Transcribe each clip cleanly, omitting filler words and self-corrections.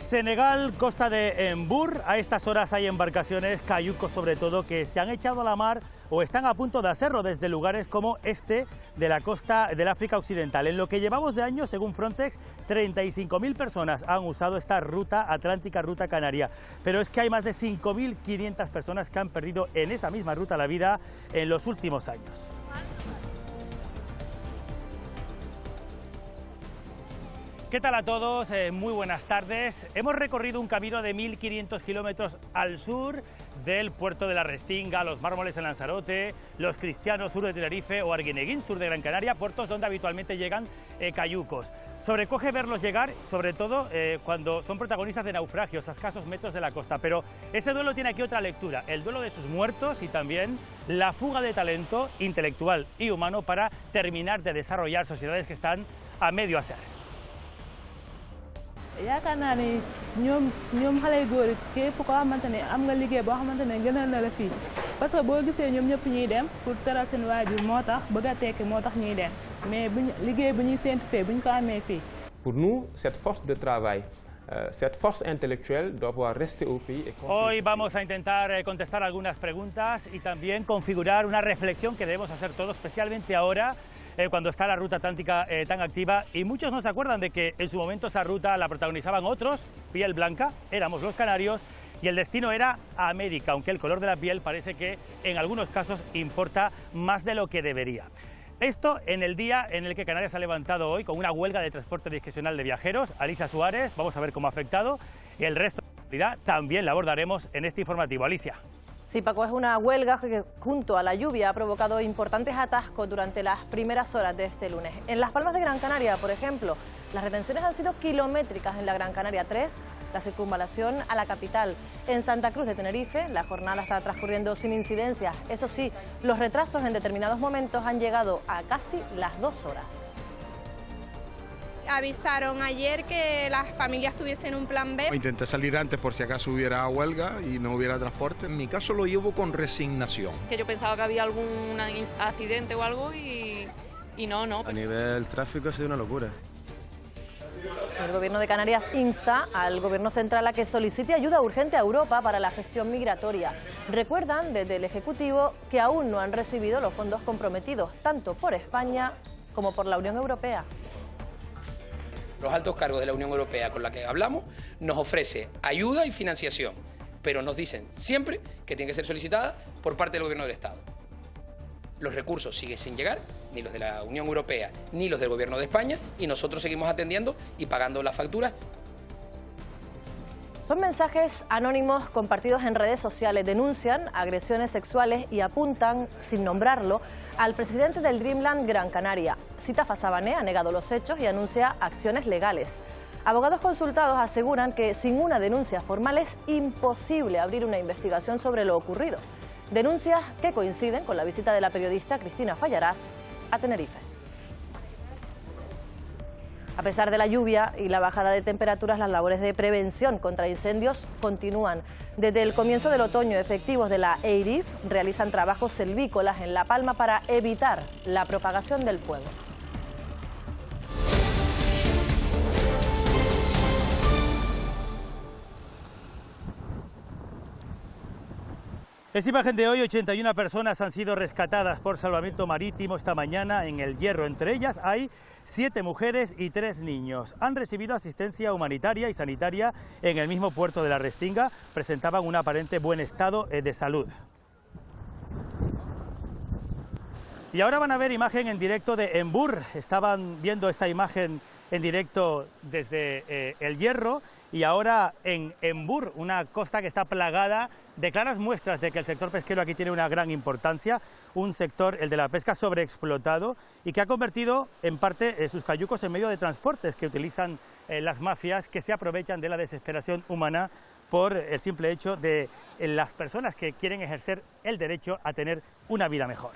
Senegal, costa de Embur. A estas horas hay embarcaciones, cayucos sobre todo, que se han echado a la mar o están a punto de hacerlo desde lugares como este de la costa del África Occidental. En lo que llevamos de año, según Frontex, 35.000 personas han usado esta ruta atlántica, ruta canaria. Pero es que hay más de 5.500 personas que han perdido en esa misma ruta la vida en los últimos años. ¿Qué tal a todos? Muy buenas tardes. Hemos recorrido un camino de 1.500 kilómetros al sur del puerto de la Restinga, Los Mármoles en Lanzarote, Los Cristianos sur de Tenerife o Arguineguín sur de Gran Canaria, puertos donde habitualmente llegan cayucos. Sobrecoge verlos llegar, sobre todo cuando son protagonistas de naufragios a escasos metros de la costa, pero ese duelo tiene aquí otra lectura, el duelo de sus muertos y también la fuga de talento intelectual y humano para terminar de desarrollar sociedades que están a medio hacer. yaakaar naa ne ñoom xale yu góor yi képp koo xamante ne am nga liggéey boo xamante ne gënal na la fii parce que boo gisee ñoom ñëpp ñuy dem pour teral seen waajur moo tax bëgg a tekki moo tax ñuy dem mais liggéey bu ñuy séntu fee bu ñu ko amee fii. Pour nous, cette force de travail, cette force intellectuelle doit pouvoir rester au pays. Hoy vamos a intentar contestar algunas preguntas y también configurar una reflexión que debemos hacer todos, especialmente ahora, cuando está la ruta atlántica tan activa, y muchos no se acuerdan de que en su momento esa ruta la protagonizaban otros, piel blanca, éramos los canarios, y el destino era América, aunque el color de la piel parece que en algunos casos importa más de lo que debería. Esto en el día en el que Canarias ha levantado hoy con una huelga de transporte discrecional de viajeros. Alicia Suárez, vamos a ver cómo ha afectado, y el resto de la actividad también la abordaremos en este informativo. Alicia. Sí, Paco, es una huelga que junto a la lluvia ha provocado importantes atascos durante las primeras horas de este lunes. En Las Palmas de Gran Canaria, por ejemplo, las retenciones han sido kilométricas en la Gran Canaria 3, la circunvalación a la capital. En Santa Cruz de Tenerife, la jornada está transcurriendo sin incidencias. Eso sí, los retrasos en determinados momentos han llegado a casi las 2 horas. Avisaron ayer que las familias tuviesen un plan B. Intenté salir antes por si acaso hubiera huelga y no hubiera transporte. En mi caso lo llevo con resignación. Que yo pensaba que había algún accidente o algo y no. A nivel tráfico ha sido una locura. El Gobierno de Canarias insta al Gobierno central a que solicite ayuda urgente a Europa para la gestión migratoria. Recuerdan desde el Ejecutivo que aún no han recibido los fondos comprometidos, tanto por España como por la Unión Europea. Los altos cargos de la Unión Europea con la que hablamos nos ofrece ayuda y financiación, pero nos dicen siempre que tiene que ser solicitada por parte del Gobierno del Estado. Los recursos siguen sin llegar, ni los de la Unión Europea ni los del Gobierno de España, y nosotros seguimos atendiendo y pagando las facturas. Son mensajes anónimos compartidos en redes sociales, denuncian agresiones sexuales y apuntan, sin nombrarlo, al presidente del Dreamland Gran Canaria. Sitafa Sabané ha negado los hechos y anuncia acciones legales. Abogados consultados aseguran que sin una denuncia formal es imposible abrir una investigación sobre lo ocurrido. Denuncias que coinciden con la visita de la periodista Cristina Fallarás a Tenerife. A pesar de la lluvia y la bajada de temperaturas, las labores de prevención contra incendios continúan. Desde el comienzo del otoño, efectivos de la EIRIF realizan trabajos silvícolas en La Palma para evitar la propagación del fuego. Es imagen de hoy, 81 personas han sido rescatadas por salvamento marítimo esta mañana en El Hierro. Entre ellas hay 7 mujeres y 3 niños. Han recibido asistencia humanitaria y sanitaria en el mismo puerto de la Restinga. Presentaban un aparente buen estado de salud. Y ahora van a ver imagen en directo de Embur. Estaban viendo esta imagen en directo desde El Hierro. Y ahora en Embur, una costa que está plagada de claras muestras de que el sector pesquero aquí tiene una gran importancia, un sector, el de la pesca, sobreexplotado y que ha convertido en parte sus cayucos en medio de transportes que utilizan las mafias, que se aprovechan de la desesperación humana por el simple hecho de las personas que quieren ejercer el derecho a tener una vida mejor.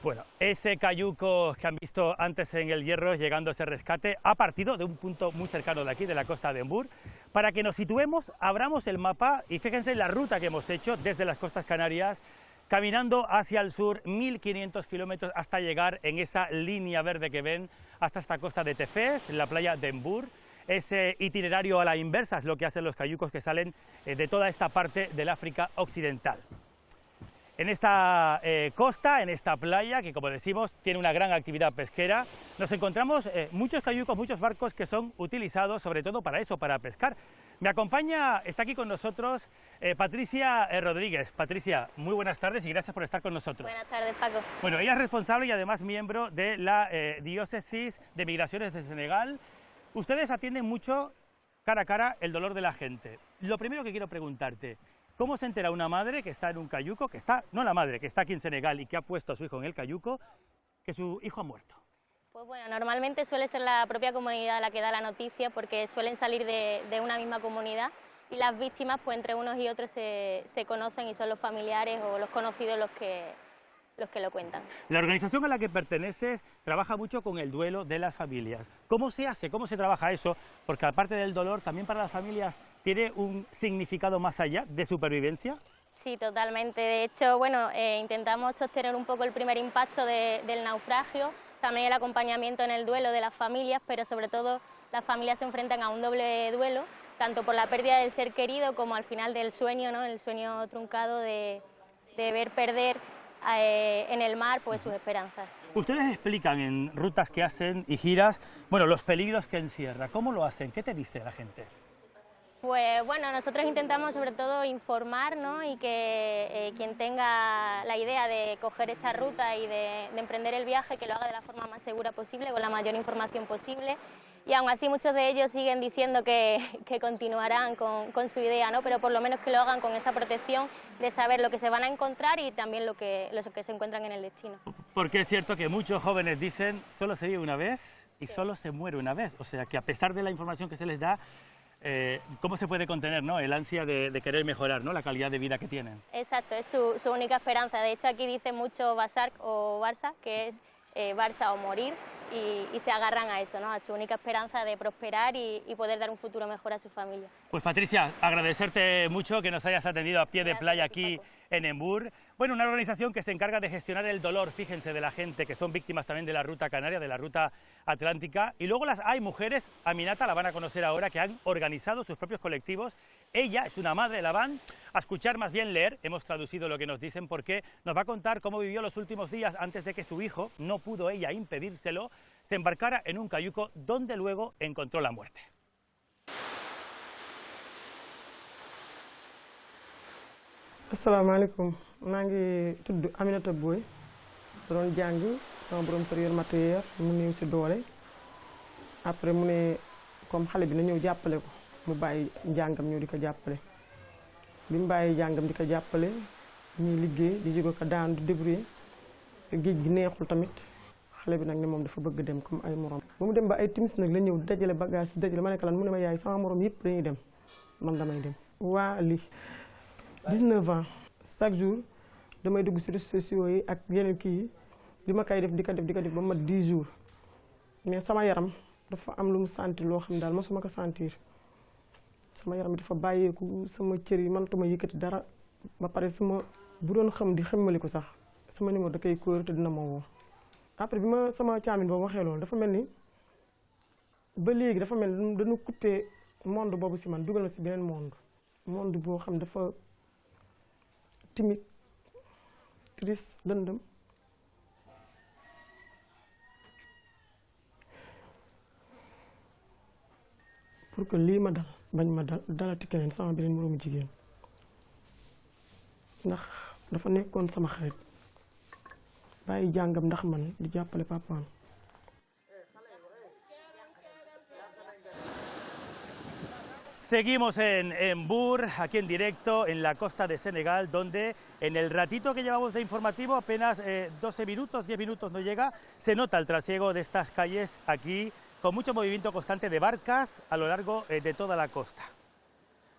Bueno, ese cayuco que han visto antes en El Hierro llegando a ese rescate ha partido de un punto muy cercano de aquí, de la costa de Embur. Para que nos situemos, abramos el mapa y fíjense en la ruta que hemos hecho desde las costas canarias caminando hacia el sur 1.500 kilómetros hasta llegar en esa línea verde que ven hasta esta costa de Tefes, la playa de Embur. Ese itinerario a la inversa es lo que hacen los cayucos que salen de toda esta parte del África Occidental. En esta costa, en esta playa, que como decimos tiene una gran actividad pesquera, nos encontramos muchos cayucos, muchos barcos que son utilizados sobre todo para eso, para pescar. Me acompaña, está aquí con nosotros Patricia Rodríguez. Patricia, muy buenas tardes y gracias por estar con nosotros. Buenas tardes, Paco. Bueno, ella es responsable y además miembro de la Diócesis de Migraciones de Senegal. Ustedes atienden mucho cara a cara el dolor de la gente. Lo primero que quiero preguntarte, ¿cómo se entera una madre que está en un cayuco, que está, no la madre, que está aquí en Senegal y que ha puesto a su hijo en el cayuco, que su hijo ha muerto? Pues bueno, normalmente suele ser la propia comunidad la que da la noticia porque suelen salir de una misma comunidad y las víctimas, pues entre unos y otros se conocen y son los familiares o los conocidos los que lo cuentan. La organización a la que perteneces trabaja mucho con el duelo de las familias. ¿Cómo se hace? ¿Cómo se trabaja eso? Porque aparte del dolor, también para las familias tiene un significado más allá de supervivencia. Sí, totalmente. De hecho, bueno, intentamos sostener un poco el primer impacto del naufragio, también el acompañamiento en el duelo de las familias, pero sobre todo las familias se enfrentan a un doble duelo, tanto por la pérdida del ser querido como al final del sueño, ¿no? El sueño truncado de ver perder en el mar pues sus esperanzas. Ustedes explican en rutas que hacen y giras, bueno, los peligros que encierra. ¿Cómo lo hacen? ¿Qué te dice la gente? Pues bueno, nosotros intentamos sobre todo informar, ¿no? Y que quien tenga la idea de coger esta ruta y de emprender el viaje, que lo haga de la forma más segura posible, con la mayor información posible. Y aún así muchos de ellos siguen diciendo que continuarán con su idea, ¿no? Pero por lo menos que lo hagan con esa protección de saber lo que se van a encontrar y también los que se encuentran en el destino. Porque es cierto que muchos jóvenes dicen solo se vive una vez y solo se muere una vez. O sea que a pesar de la información que se les da, ¿cómo se puede contener, ¿no? El ansia de querer mejorar, ¿no? La calidad de vida que tienen? Exacto, es su única esperanza. De hecho aquí dice mucho Basark o Barça, que es Barça o morir, y se agarran a eso, ¿no? A su única esperanza de prosperar y poder dar un futuro mejor a su familia. Pues Patricia, agradecerte mucho que nos hayas atendido a pie de playa aquí en Embur. Bueno, una organización que se encarga de gestionar el dolor, fíjense, de la gente que son víctimas también de la ruta canaria, de la ruta atlántica. Y luego hay mujeres, Aminata la van a conocer ahora, que han organizado sus propios colectivos. Ella es una madre, la van a escuchar, más bien leer, hemos traducido lo que nos dicen, porque nos va a contar cómo vivió los últimos días antes de que su hijo, no pudo ella impedírselo, se embarcara en un cayuco donde luego encontró la muerte. asalaamaaleykum maa ngi tudd Aminata Boye doon jàng sama borom kër yor matériel mu néew si doole après mu ne comme xale bi na ñëw jàppale ko mu bàyyi njàngam ñëw di ko jàppale bi mu bàyyi njàngam di ko jàppale ñuy liggéey di jóge ko daan di débrouiller géej gi neexul tamit xale bi nag ne moom dafa bëgg dem comme ay morom ba mu dem ba ay timis nag la ñëw dajale bagage yi dajale ma nekk lan mu ne ma yaay sama morom yëpp dañuy dem man damay dem waa li 19 ans chaque jour damay dugg ci réseaux sociaux yi ak yeneen kii yi di ma koy def di ko def ba mat 10 jours mais sama yaram dafa am lu mu sentir loo xam daal mosuma ko sentir sama yaram dafa bàyyeeku sama cër yi mënatuma yëkkati dara ba pare sama bu doon xam di xemmali ko sax sama numéro da koy kóor te dina ma woo après bi ma sama caamin boobu waxee loolu dafa mel ni ba léegi dafa mel ni dañu coupé monde boobu ci man dugal na ci beneen monde boo xam dafa timide triste lëndëm pour que lii ma dal bañ ma dalati keneen sama beneen moroomu jigéen ndax dafa nekkoon sama xarit bàyyi jàngam ndax man di jàppale papaam. Seguimos en Embur, aquí en directo, en la costa de Senegal, donde en el ratito que llevamos de informativo, apenas 12 minutos, 10 minutos no llega, se nota el trasiego de estas calles aquí, con mucho movimiento constante de barcas a lo largo de toda la costa.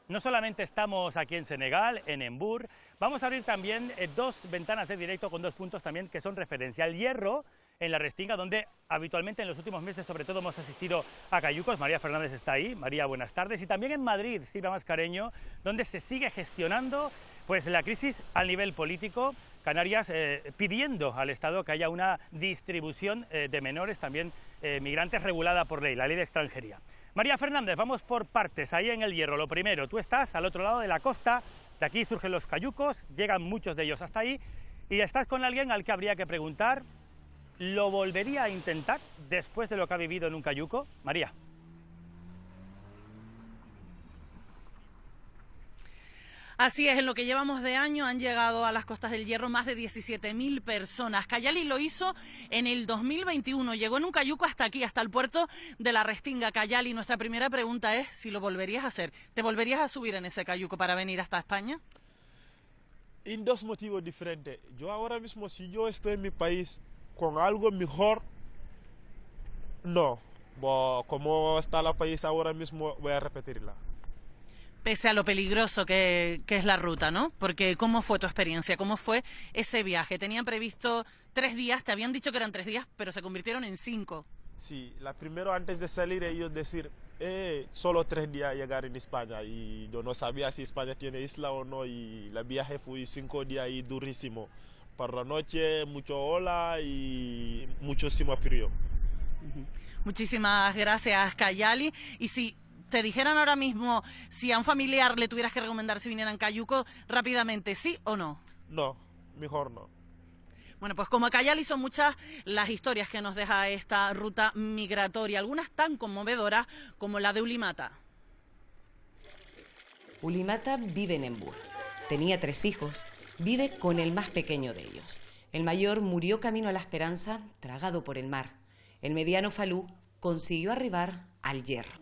No solamente estamos aquí en Senegal, en Embur, vamos a abrir también dos ventanas de directo con 2 puntos también que son referencia. El Hierro en la Restinga, donde habitualmente en los últimos meses sobre todo hemos asistido a cayucos. María Fernández está ahí. María, buenas tardes. Y también en Madrid, Silvia Mascareño, donde se sigue gestionando pues la crisis al nivel político. Canarias pidiendo al Estado que haya una distribución de menores, también migrantes, regulada por ley, la ley de extranjería. María Fernández, vamos por partes, ahí en El Hierro. Lo primero, tú estás al otro lado de la costa, de aquí surgen los cayucos, llegan muchos de ellos hasta ahí, y estás con alguien al que habría que preguntar, ¿lo volvería a intentar después de lo que ha vivido en un cayuco? María. Así es, en lo que llevamos de año han llegado a las costas del Hierro más de 17.000 personas. Cayali lo hizo en el 2021, llegó en un cayuco hasta aquí, hasta el puerto de la Restinga. Cayali, nuestra primera pregunta es si lo volverías a hacer. ¿Te volverías a subir en ese cayuco para venir hasta España? En dos motivos diferentes. Yo ahora mismo, si yo estoy en mi país con algo mejor, no. Como está el país ahora mismo, voy a repetirla. Pese a lo peligroso que es la ruta, ¿no? Porque ¿cómo fue tu experiencia? ¿Cómo fue ese viaje? Tenían previsto 3 días, te habían dicho que eran 3 días, pero se convirtieron en 5. Sí, la primero antes de salir ellos decir, solo 3 días llegar en España, y yo no sabía si España tiene isla o no, y el viaje fue 5 días y durísimo. Por la noche, mucho ola y muchísimo frío. Muchísimas gracias, Cayali. Y si te dijeran ahora mismo, si a un familiar le tuvieras que recomendar si vinieran cayuco, rápidamente, ¿sí o no? No, mejor no. Bueno, pues como Cayali son muchas las historias que nos deja esta ruta migratoria, algunas tan conmovedoras como la de Ulimata. Ulimata vive en Embur. Tenía 3 hijos, vive con el más pequeño de ellos. El mayor murió camino a la Esperanza, tragado por el mar. El mediano Falú consiguió arribar al Hierro.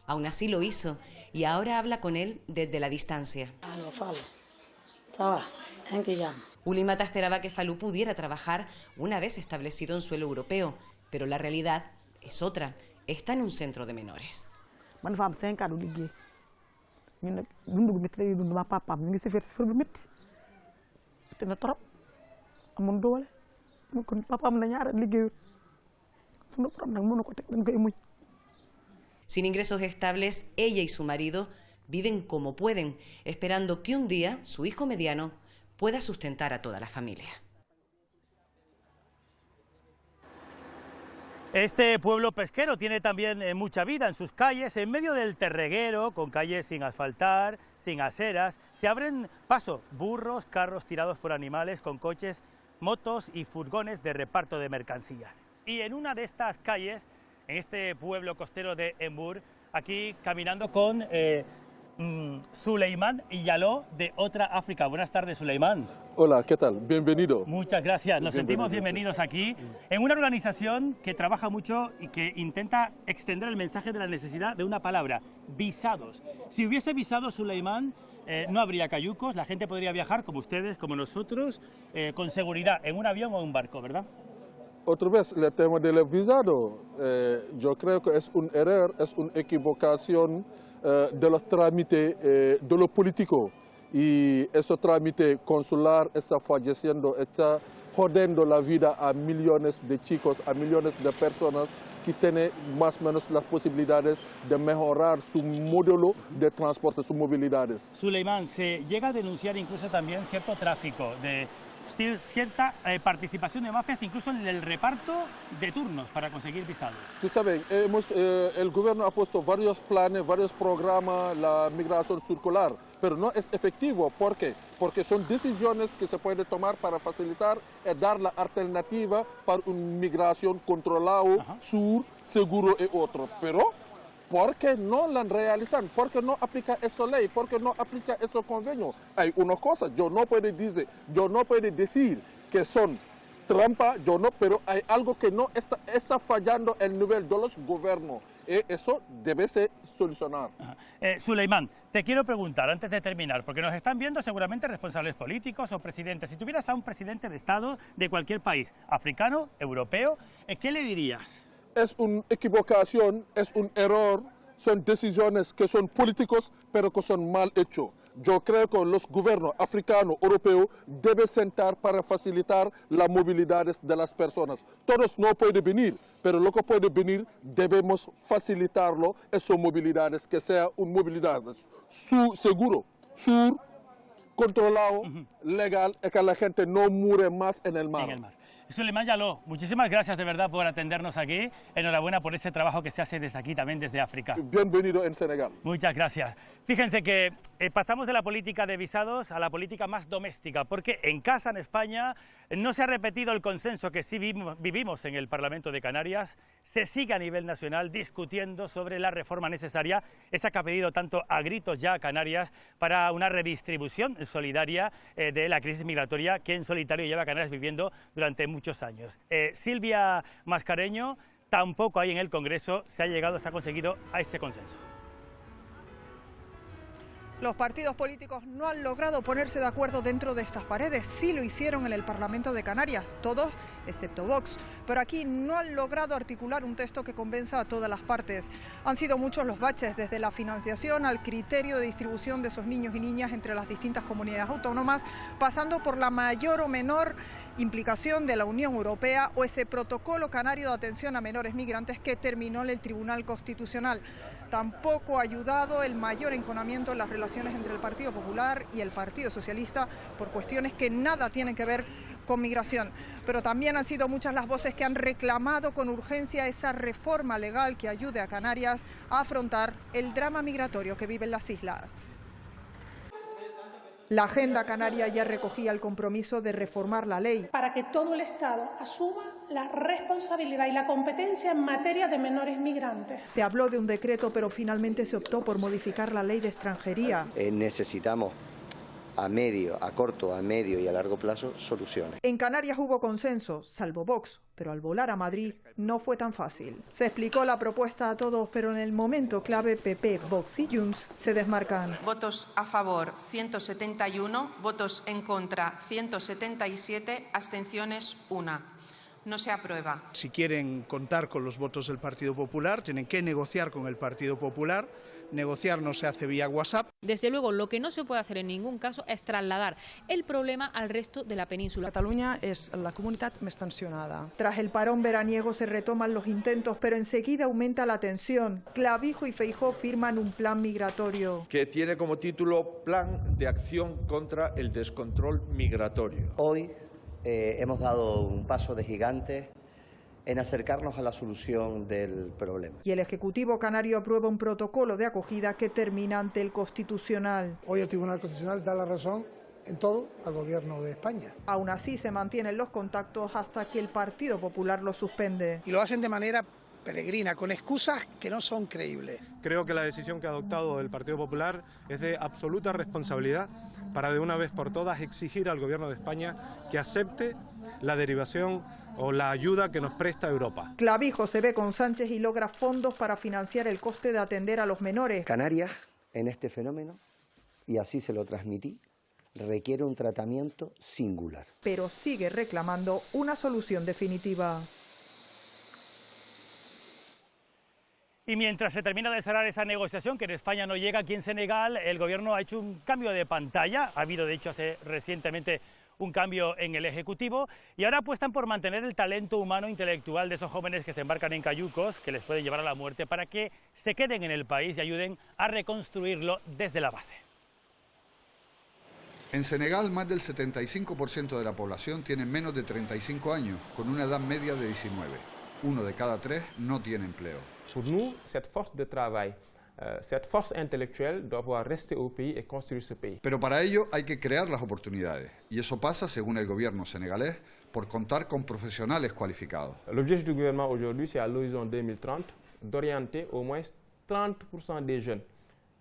Aún así lo hizo y ahora habla con él desde la distancia. Ulimata esperaba que Falú pudiera trabajar una vez establecido en suelo europeo, pero la realidad es otra. Está en un centro de menores. Sin ingresos estables, ella y su marido viven como pueden, esperando que un día su hijo mediano pueda sustentar a toda la familia. Este pueblo pesquero tiene también mucha vida en sus calles. En medio del terreguero, con calles sin asfaltar, sin aceras, se abren paso burros, carros tirados por animales, con coches, motos y furgones de reparto de mercancías. Y en una de estas calles, en este pueblo costero de Embur, aquí caminando con Suleimán Yaló de Otra África. Buenas tardes, Suleimán. Hola, ¿qué tal? Bienvenido. Muchas gracias. Nos sentimos bienvenidos aquí en una organización que trabaja mucho y que intenta extender el mensaje de la necesidad de una palabra: visados. Si hubiese visados, Suleimán, no habría cayucos, la gente podría viajar como ustedes, como nosotros, con seguridad en un avión o un barco, ¿verdad? Otra vez, el tema del visado, yo creo que es un error, es una equivocación de los trámites de los políticos, y ese trámite consular está falleciendo, está jodiendo la vida a millones de chicos, a millones de personas que tienen más o menos las posibilidades de mejorar su modelo de transporte, sus movilidades. Suleimán, se llega a denunciar incluso también cierto tráfico, cierta participación de mafias incluso en el reparto de turnos para conseguir visados. Tú sabes, el gobierno ha puesto varios planes, varios programas, la migración circular, pero no es efectivo. ¿Por qué? Porque son decisiones que se pueden tomar para facilitar y dar la alternativa para una migración controlada, seguro y otro. Pero ¿por qué no la realizan? ¿Por qué no aplica esa ley? ¿Por qué no aplica ese convenio? Hay una cosa, yo no puedo decir que son trampa, yo no, pero hay algo que no está fallando el nivel de los gobiernos. Y eso debe ser solucionado. Suleimán, te quiero preguntar antes de terminar, porque nos están viendo seguramente responsables políticos o presidentes. Si tuvieras a un presidente de Estado de cualquier país, africano, europeo, ¿qué le dirías? Es una equivocación, es un error, son decisiones que son políticos, pero que son mal hechas. Yo creo que los gobiernos africanos, europeos, deben sentar para facilitar la movilidad de las personas. Todos no pueden venir, pero lo que puede venir debemos facilitarlo, esas movilidades, que sea una movilidad seguro, controlado, legal, y que la gente no muere más en el mar. Suleimán Jalloh, muchísimas gracias de verdad por atendernos aquí. Enhorabuena por ese trabajo que se hace desde aquí, también desde África. Bienvenido en Senegal. Muchas gracias. Fíjense que pasamos de la política de visados a la política más doméstica, porque en casa, en España, no se ha repetido el consenso que sí vivimos en el Parlamento de Canarias. Se sigue a nivel nacional discutiendo sobre la reforma necesaria, esa que ha pedido tanto a gritos ya a Canarias para una redistribución solidaria de la crisis migratoria que en solitario lleva a Canarias viviendo durante muchos años. Silvia Mascareño, tampoco ahí en el Congreso se ha conseguido a ese consenso. Los partidos políticos no han logrado ponerse de acuerdo dentro de estas paredes. Sí lo hicieron en el Parlamento de Canarias, todos excepto Vox. Pero aquí no han logrado articular un texto que convenza a todas las partes. Han sido muchos los baches, desde la financiación al criterio de distribución de esos niños y niñas entre las distintas comunidades autónomas, pasando por la mayor o menor implicación de la Unión Europea o ese protocolo canario de atención a menores migrantes que terminó en el Tribunal Constitucional. Tampoco ha ayudado el mayor enconamiento en las relaciones entre el Partido Popular y el Partido Socialista por cuestiones que nada tienen que ver con migración. Pero también han sido muchas las voces que han reclamado con urgencia esa reforma legal que ayude a Canarias a afrontar el drama migratorio que viven las islas. La agenda canaria ya recogía el compromiso de reformar la ley. Para que todo el Estado asuma la responsabilidad y la competencia en materia de menores migrantes. Se habló de un decreto, pero finalmente se optó por modificar la ley de extranjería. Necesitamos a corto, a medio y a largo plazo soluciones. En Canarias hubo consenso, salvo Vox, pero al volar a Madrid no fue tan fácil. Se explicó la propuesta a todos, pero en el momento clave PP, Vox y Junts se desmarcan. Votos a favor 171, votos en contra 177, abstenciones 1. No se aprueba. Si quieren contar con los votos del Partido Popular, tienen que negociar con el Partido Popular. Negociar no se hace vía WhatsApp. Desde luego, lo que no se puede hacer en ningún caso es trasladar el problema al resto de la península. Cataluña es la comunidad más tensionada. Tras el parón veraniego se retoman los intentos, pero enseguida aumenta la tensión. Clavijo y Feijóo firman un plan migratorio. Que tiene como título Plan de Acción contra el Descontrol Migratorio. Hoy hemos dado un paso de gigante en acercarnos a la solución del problema. Y el Ejecutivo canario aprueba un protocolo de acogida que termina ante el Constitucional. Hoy el Tribunal Constitucional da la razón en todo al Gobierno de España. Aún así se mantienen los contactos hasta que el Partido Popular lo suspende. Y lo hacen de manera peregrina, con excusas que no son creíbles. Creo que la decisión que ha adoptado el Partido Popular es de absoluta responsabilidad para de una vez por todas exigir al Gobierno de España que acepte la derivación o la ayuda que nos presta Europa. Clavijo se ve con Sánchez y logra fondos para financiar el coste de atender a los menores. Canarias, en este fenómeno, y así se lo transmití, requiere un tratamiento singular. Pero sigue reclamando una solución definitiva. Y mientras se termina de cerrar esa negociación, que en España no llega, aquí en Senegal el gobierno ha hecho un cambio de pantalla. Ha habido, de hecho, recientemente un cambio en el Ejecutivo y ahora apuestan por mantener el talento humano intelectual de esos jóvenes que se embarcan en cayucos, que les pueden llevar a la muerte, para que se queden en el país y ayuden a reconstruirlo desde la base. En Senegal, más del 75% de la población tiene menos de 35 años, con una edad media de 19. 1 de cada 3 no tiene empleo. Pour nous, cette force de travail, cette force intellectuelle doit pouvoir rester au pays et construire ce pays. Pero para ello hay que crear las oportunidades, y eso pasa, según el gobierno senegalés, por contar con profesionales cualificados. L'objectif du gouvernement aujourd'hui, c'est à l'horizon 2030 d'orienter au moins 30% des jeunes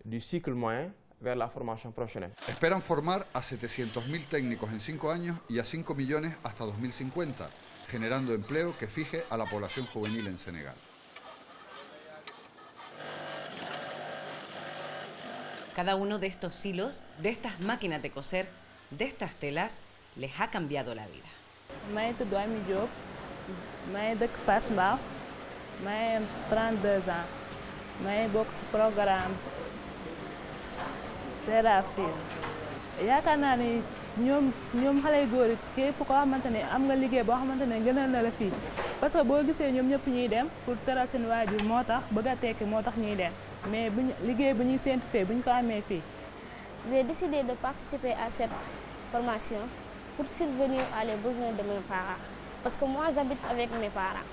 du cycle moyen vers la formation professionnelle. Esperan formar a 700.000 técnicos en 5 años y a 5 millones hasta 2050, generando empleo que fije a la población juvenil en Senegal. Cada uno de estos hilos, de estas máquinas de coser, de estas telas, les ha cambiado la vida. maa ngi tudd Ami Diop maa ngi dëkk Fass Mbao maa ngi 32 ans maa ngi bokk ci programme Terafil yaakaar naa ni ñoom xale yu góor yi képp koo xamante ne am nga liggéey boo xamante ne gënal na la fii parce que boo gisee ñoom ñëpp ñuy dem pour teral seen waajur moo tax bëgg a tekki moo tax ñuy dem mais liggéey bu ñuy séntu fee bu ñu ko amee fii. J'ai décidé de participer à cette formation pour subvenir à les besoins de mes parents. Parce que moi, j'habite avec mes parents.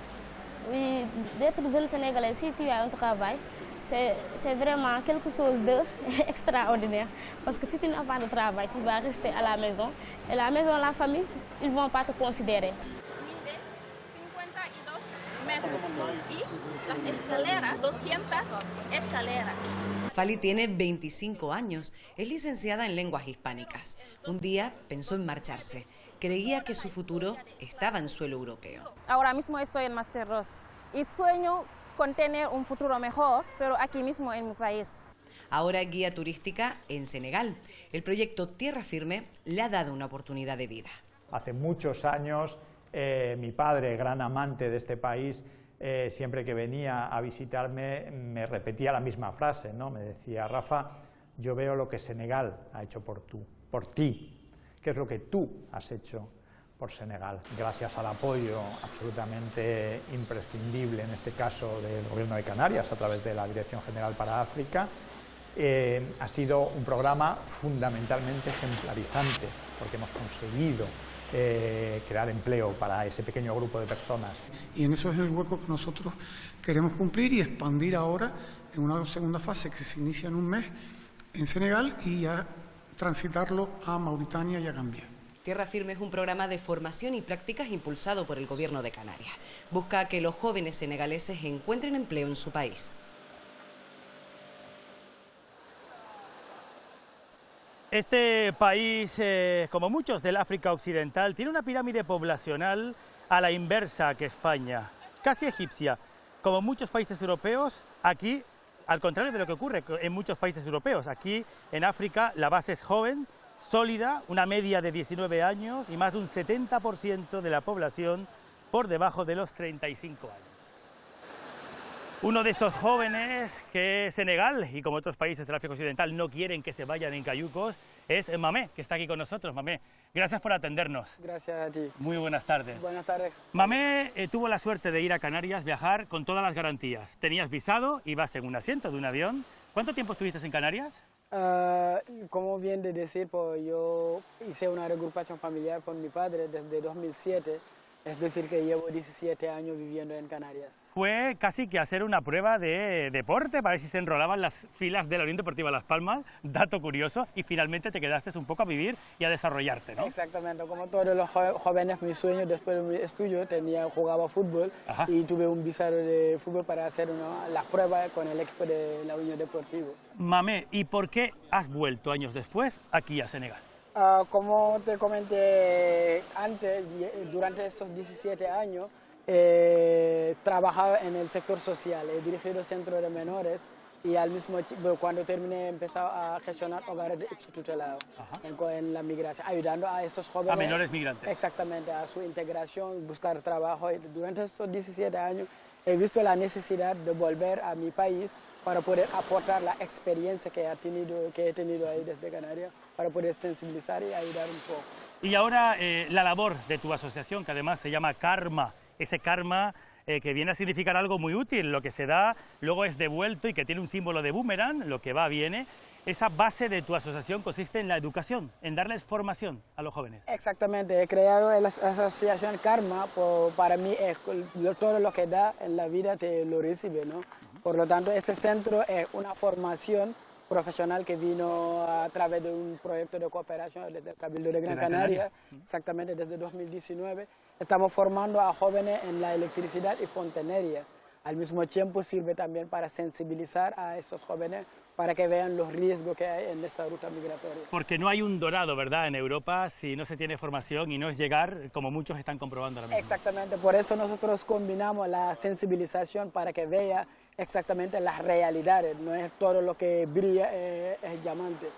Oui, d'être jeune Sénégalais, si tu as un travail, c'est vraiment quelque chose d'extraordinaire. Parce que si tu n'as pas de travail, tu vas rester à la maison. Et la maison, la famille, ils ne vont pas te considérer. Y las escaleras, 200 escaleras. Fali tiene 25 años, es licenciada en lenguas hispánicas. Un día pensó en marcharse, creía que su futuro estaba en suelo europeo. Ahora mismo estoy en Master 2 y sueño con tener un futuro mejor, pero aquí mismo en mi país. Ahora guía turística en Senegal. El proyecto Tierra Firme le ha dado una oportunidad de vida. Hace muchos años mi padre, gran amante de este país, siempre que venía a visitarme me repetía la misma frase, ¿no? Me decía: Rafa, yo veo lo que Senegal ha hecho por ti. ¿Qué es lo que tú has hecho por Senegal? Gracias al apoyo absolutamente imprescindible, en este caso del Gobierno de Canarias, a través de la Dirección General para África, ha sido un programa fundamentalmente ejemplarizante, porque hemos conseguido crear empleo para ese pequeño grupo de personas. Y en eso es el hueco que nosotros queremos cumplir y expandir ahora en una segunda fase que se inicia en un mes en Senegal y ya transitarlo a Mauritania y a Gambia. Tierra Firme es un programa de formación y prácticas impulsado por el Gobierno de Canarias. Busca que los jóvenes senegaleses encuentren empleo en su país. Este país, como muchos del África Occidental, tiene una pirámide poblacional a la inversa que España, casi egipcia. Como muchos países europeos, aquí, al contrario de lo que ocurre en muchos países europeos, aquí en África la base es joven, sólida, una media de 19 años y más de un 70% de la población por debajo de los 35 años. Uno de esos jóvenes que Senegal y como otros países del África Occidental no quieren que se vayan en cayucos es Mamé, que está aquí con nosotros. Mamé, gracias por atendernos. Gracias a ti. Muy buenas tardes. Buenas tardes. Mamé tuvo la suerte de ir a Canarias, viajar con todas las garantías. Tenías visado, ibas en un asiento de un avión. ¿Cuánto tiempo estuviste en Canarias? Como bien de decir, pues yo hice una regrupación familiar con mi padre desde 2007. Es decir, que llevo 17 años viviendo en Canarias. Fue casi que hacer una prueba de deporte para ver si se enrolaban las filas de la Unión Deportiva Las Palmas, dato curioso, y finalmente te quedaste un poco a vivir y a desarrollarte, ¿no? Exactamente, como todos los jóvenes, mi sueño después de mi estudio jugaba fútbol. Ajá. Y tuve un visado de fútbol para hacer las pruebas con el equipo de la Unión Deportiva. Mamé, ¿y por qué has vuelto años después aquí a Senegal? Como te comenté antes, durante estos 17 años trabajaba en el sector social, he dirigido centros de menores y al mismo tiempo cuando terminé he empezado a gestionar hogares de subtutelados en la migración, ayudando a esos jóvenes. A menores migrantes. Exactamente, a su integración, buscar trabajo. Y durante estos 17 años he visto la necesidad de volver a mi país para poder aportar la experiencia que he tenido ahí desde Canarias, para poder sensibilizar y ayudar un poco. Y ahora la labor de tu asociación, que además se llama Karma, ese karma que viene a significar algo muy útil, lo que se da luego es devuelto y que tiene un símbolo de boomerang, lo que va viene. Esa base de tu asociación consiste en la educación, en darles formación a los jóvenes. Exactamente, he creado la asociación Karma, para mí es todo lo que da en la vida te lo recibe, ¿no? Por lo tanto, este centro es una formación profesional que vino a través de un proyecto de cooperación desde el Cabildo de Gran Canaria, exactamente desde 2019. Estamos formando a jóvenes en la electricidad y fontanería. Al mismo tiempo sirve también para sensibilizar a esos jóvenes para que vean los riesgos que hay en esta ruta migratoria. Porque no hay un dorado, ¿verdad?, en Europa si no se tiene formación y no es llegar, como muchos están comprobando ahora mismo. Exactamente, por eso nosotros combinamos la sensibilización para que vea exactamente las realidades, no es todo lo que brilla es diamante.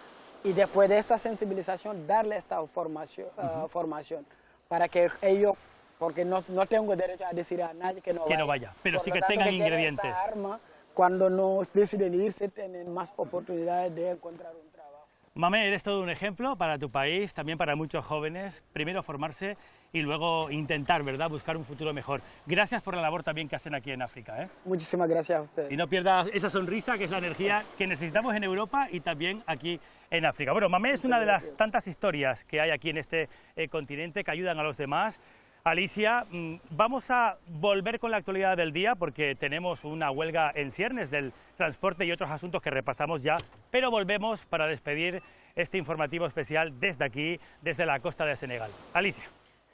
Y después de esa sensibilización, darle esta formación para que ellos, porque no tengo derecho a decir a nadie que no vaya, pero sí que tengan ingredientes. Esa arma, cuando nos deciden irse, tienen más oportunidades de encontrar un trabajo. Mamé, eres todo un ejemplo para tu país, también para muchos jóvenes. Primero formarse y luego intentar, ¿verdad?, buscar un futuro mejor. Gracias por la labor también que hacen aquí en África, ¿eh? Muchísimas gracias a ustedes. Y no pierdas esa sonrisa, que es la energía que necesitamos en Europa y también aquí en África. Bueno, Mamé es una de las tantas historias que hay aquí en este continente que ayudan a los demás. Alicia, vamos a volver con la actualidad del día porque tenemos una huelga en ciernes del transporte y otros asuntos que repasamos ya, pero volvemos para despedir este informativo especial desde aquí, desde la costa de Senegal. Alicia.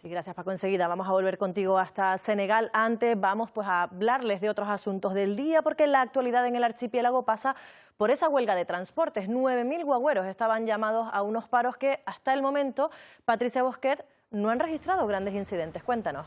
Sí, gracias, Paco. Enseguida vamos a volver contigo hasta Senegal. Antes vamos pues a hablarles de otros asuntos del día porque la actualidad en el archipiélago pasa por esa huelga de transportes. 9.000 guagüeros estaban llamados a unos paros que hasta el momento, Patricia Bosquet, no han registrado grandes incidentes. Cuéntanos.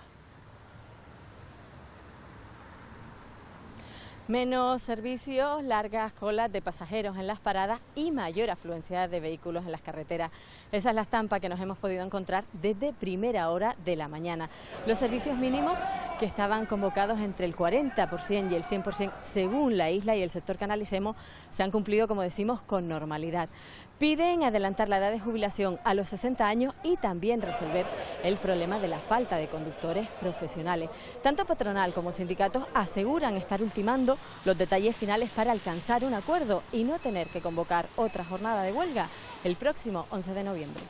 Menos servicios, largas colas de pasajeros en las paradas y mayor afluencia de vehículos en las carreteras. Esa es la estampa que nos hemos podido encontrar desde primera hora de la mañana. Los servicios mínimos, que estaban convocados entre el 40% y el 100% según la isla y el sector que analicemos, se han cumplido, como decimos, con normalidad. Piden adelantar la edad de jubilación a los 60 años y también resolver el problema de la falta de conductores profesionales. Tanto patronal como sindicatos aseguran estar ultimando los detalles finales para alcanzar un acuerdo y no tener que convocar otra jornada de huelga el próximo 11 de noviembre.